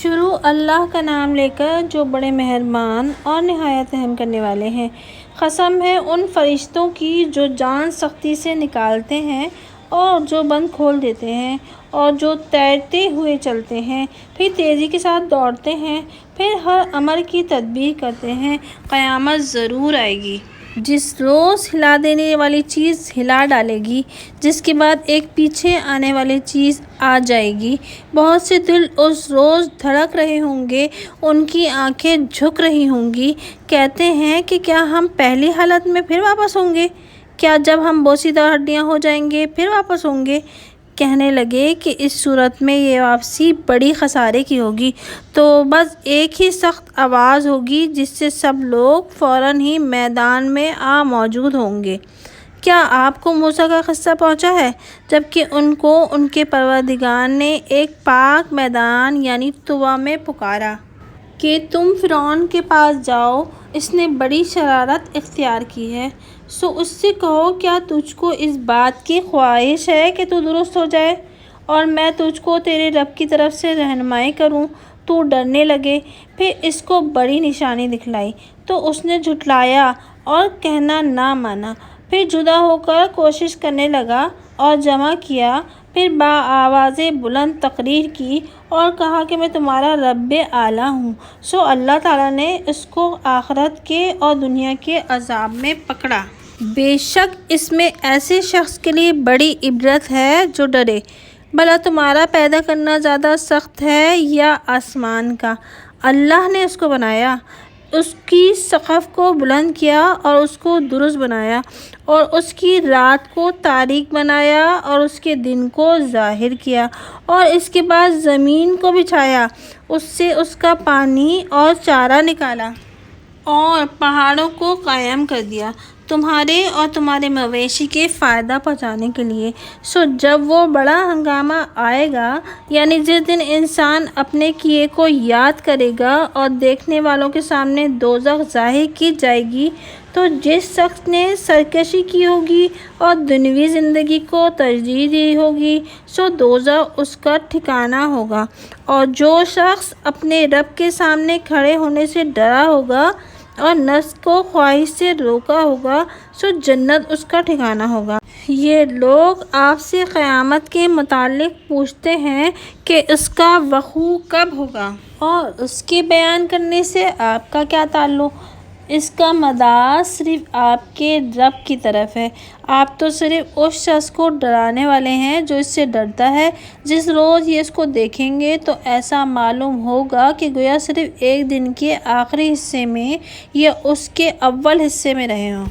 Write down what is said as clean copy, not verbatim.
شروع اللہ کا نام لے کر جو بڑے مہربان اور نہایت رحم کرنے والے ہیں۔ قسم ہے ان فرشتوں کی جو جان سختی سے نکالتے ہیں اور جو بند کھول دیتے ہیں، اور جو تیرتے ہوئے چلتے ہیں، پھر تیزی کے ساتھ دوڑتے ہیں، پھر ہر امر کی تدبیر کرتے ہیں۔ قیامت ضرور آئے گی، جس روز ہلا دینے والی چیز ہلا ڈالے گی، جس کے بعد ایک پیچھے آنے والی چیز آ جائے گی۔ بہت سے دل اس روز دھڑک رہے ہوں گے، ان کی آنکھیں جھک رہی ہوں گی، کہتے ہیں کہ کیا ہم پہلی حالت میں پھر واپس ہوں گے؟ کیا جب ہم بوسیدہ ہڈیاں ہو جائیں گے پھر واپس ہوں گے؟ کہنے لگے کہ اس صورت میں یہ واپسی بڑی خسارے کی ہوگی، تو بس ایک ہی سخت آواز ہوگی جس سے سب لوگ فوراً ہی میدان میں آ موجود ہوں گے۔ کیا آپ کو موسیٰ کا قصہ پہنچا ہے؟ جبکہ ان کو ان کے پروردگار نے ایک پاک میدان یعنی طویٰ میں پکارا کہ تم فرعون کے پاس جاؤ، اس نے بڑی شرارت اختیار کی ہے، سو اس سے کہو کیا تجھ کو اس بات کی خواہش ہے کہ تو درست ہو جائے اور میں تجھ کو تیرے رب کی طرف سے رہنمائی کروں تو ڈرنے لگے۔ پھر اس کو بڑی نشانی دکھلائی تو اس نے جھٹلایا اور کہنا نہ مانا، پھر جدا ہو کر کوشش کرنے لگا اور جمع کیا، پھر بآواز بلند تقریر کی اور کہا کہ میں تمہارا رب اعلیٰ ہوں۔ سو اللہ تعالیٰ نے اس کو آخرت کے اور دنیا کے عذاب میں پکڑا۔ بے شک اس میں ایسے شخص کے لیے بڑی عبرت ہے جو ڈرے۔ بھلا تمہارا پیدا کرنا زیادہ سخت ہے یا آسمان کا؟ اللہ نے اس کو بنایا، اس کی سقف کو بلند کیا اور اس کو درست بنایا، اور اس کی رات کو تاریک بنایا اور اس کے دن کو ظاہر کیا، اور اس کے بعد زمین کو بچھایا، اس سے اس کا پانی اور چارہ نکالا، اور پہاڑوں کو قائم کر دیا تمہارے اور تمہارے مویشی کے فائدہ پہنچانے کے لیے۔ سو جب وہ بڑا ہنگامہ آئے گا، یعنی جس دن انسان اپنے کیے کو یاد کرے گا اور دیکھنے والوں کے سامنے دوزخ ظاہر کی جائے گی، تو جس شخص نے سرکشی کی ہوگی اور دنیوی زندگی کو ترجیح دی ہوگی، سو دوزخ اس کا ٹھکانہ ہوگا، اور جو شخص اپنے رب کے سامنے کھڑے ہونے سے ڈرا ہوگا اور نفس کو خواہش سے روکا ہوگا، سو جنت اس کا ٹھکانہ ہوگا۔ یہ لوگ آپ سے قیامت کے متعلق پوچھتے ہیں کہ اس کا وقوع کب ہوگا اور اس کے بیان کرنے سے آپ کا کیا تعلق؟ اس کا مدار صرف آپ کے رب کی طرف ہے، آپ تو صرف اس شخص کو ڈرانے والے ہیں جو اس سے ڈرتا ہے۔ جس روز یہ اس کو دیکھیں گے تو ایسا معلوم ہوگا کہ گویا صرف ایک دن کے آخری حصے میں یا اس کے اول حصے میں رہے ہوں۔